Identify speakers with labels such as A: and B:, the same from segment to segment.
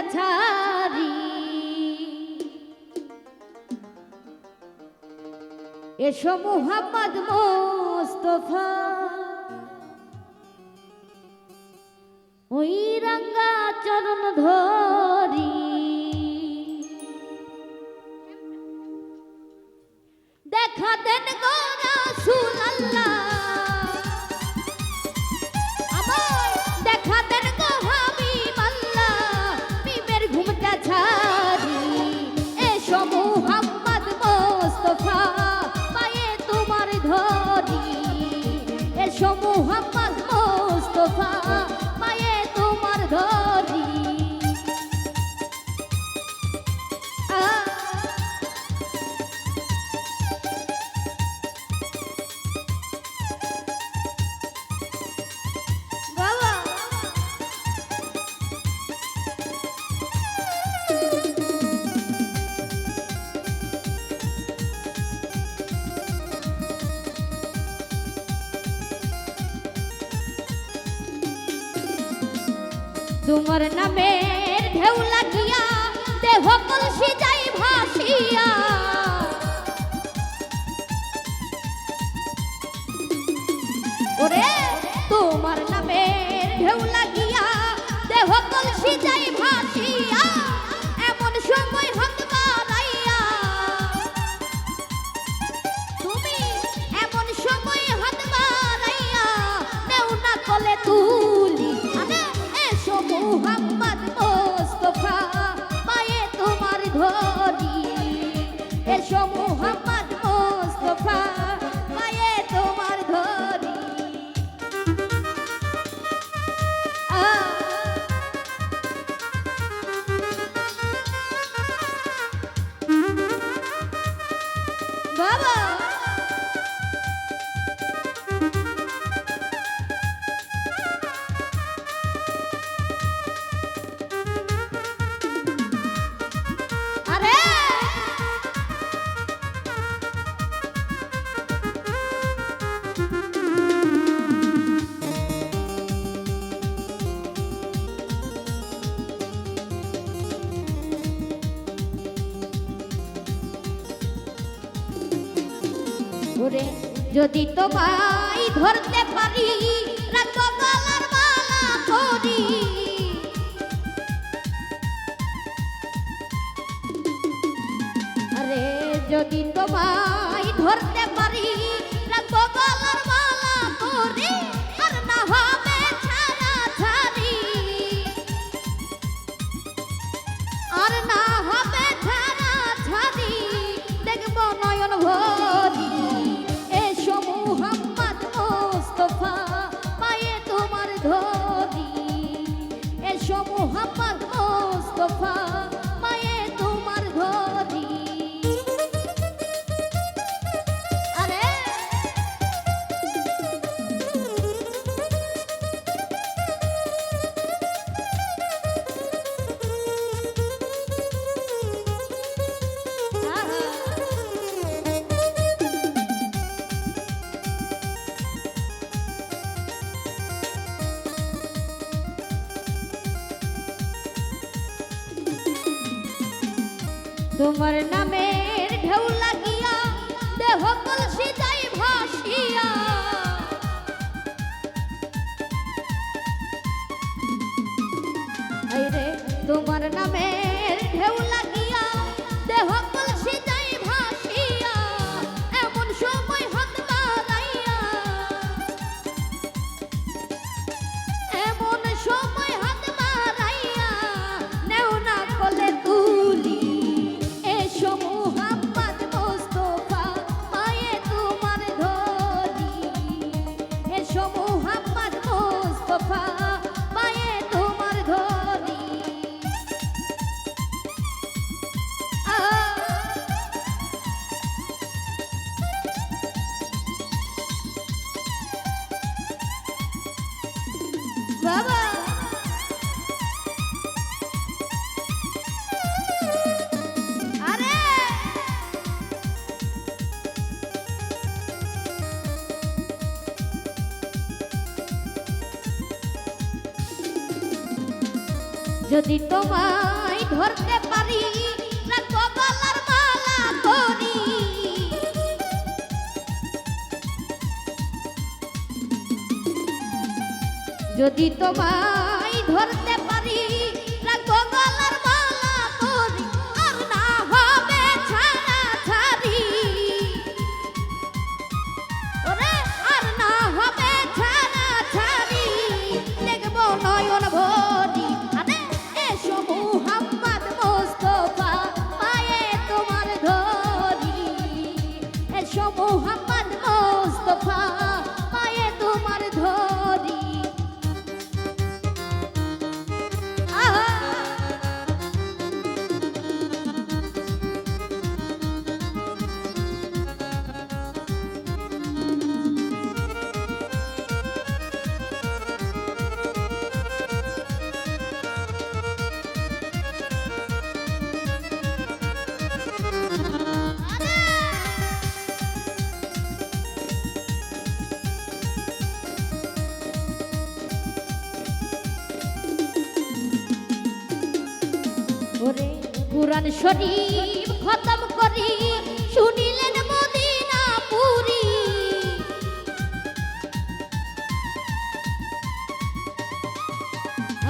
A: ছাড়ি এসো মুহাম্মদ মোস্তফা ওই রাঙ্গা চরণ ধরি দেখা দেন গো রাসূলুল্লাহ আমার দেখা দেন গো হাবিবাল্লাহ মিমের ঘুমটা ছাড়ি এসো মুহাম্মদ মোস্তফা পায়ে তোমার ধরি এসো মুহাম্মদ মোস্তফা পায়ে তোমার ধরি তোমার নামের ঢেউ লাগিয়া দেহ কলসি যাই ভাসিয়া ওরে তোমার নামের ঢেউ লাগিয়া দেহ কলসি যাই ভাসিয়া এমন সময় হাত বাড়াইয়া তুমি এমন সময় হাত বাড়াইয়া নেও না কলে তুলি এসো মুহাম্মদ মোস্তফা পায়ে তোমার ধরি এসো মুহাম্মদ মোস্তফা পায়ে তোমার ধরি বাবা ওরে যদি তোমায় ধরতে পারি রাখবো গলার মালা করি আরে যদি তোমায় ধরতে পারি রাখবো গলার মালা করি আর না হবে ছাড়া ছাড়ি আর না হবে ছাড়া ছাড়ি দেখবো নয়ন ভরি এসো মুহাম্মদ মোস্তফা পায়ে তোমার ধরি এসো মুহাম্মদ মোস্তফা পায়ে তোমার ধরি আরে তোমার নামের ঢেউ লাগিয়া দেহ কলসি যাই ভাসিয়া আইরে তোমার নামের ঢেউ লাগিয়া দেহ কলসি যাই ভাসিয়া এমন সময় হাত বাড়াইয়া এমন সময় হাত বাড়াইয়া নেও না কলে তুলি এসো মুহাম্মদ মোস্তফা পায়ে তোমার ধরি এসো মুহাম্মদ মোস্তফা পায়ে তোমার ধরি যদি তোমায় ধরতে পারি রাখবো গলার মালা করি যদি তোমায় ধরতে পারি রাখবো গলার মালা করি আর না হবে ছাড়া ছাড়ি ওরে আর না হবে ছাড়া ছাড়ি দেখবো নয়ন ভরি আরে এসো মুহাম্মদ মুস্তাফা পায়ে তোমার ধরি এসো মুহাম্মদ মুস্তাফা পায়ে তোমার ধরি ওরে কুরআন শরীফ খতম করি শুনিলেন মদিনা পুরি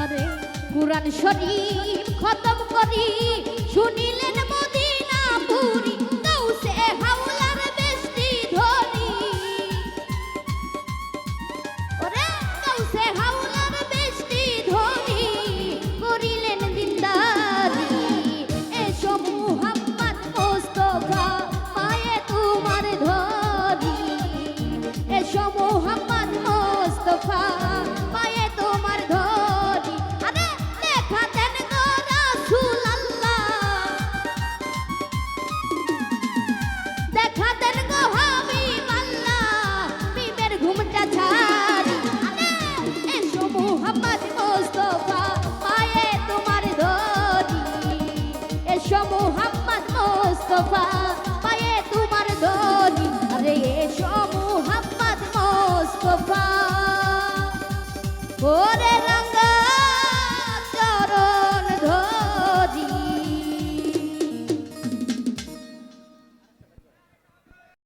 A: আরে কুরআন শরীফ খতম করি শুনিলেন মদিনা পুরি গাউসে হাওলার বেশটি ধরি ওরে গাউসে হাওলার বেশটি ধরি করিলেন দিনদারি এসো মুহাম্মদ মুস্তাফা পায়ে তোমার ধরি এসো মুহাম্মদ মুস্তাফা পায়ে তোমার ধরি আরে দেখা দেন গো রাসূলুল্লাহ দেখা দেন গো হাবিবাল্লাহ বিবের ঘুমটা ছাড়ি আরে এসো মুহাম্মদ মুস্তাফা পায়ে তোমার ধরি এসো মুহাম্মদ মুস্তাফা পায়ে তোমার ধরি আরে এসো মুহাম্মদ মুস্তাফা ওরে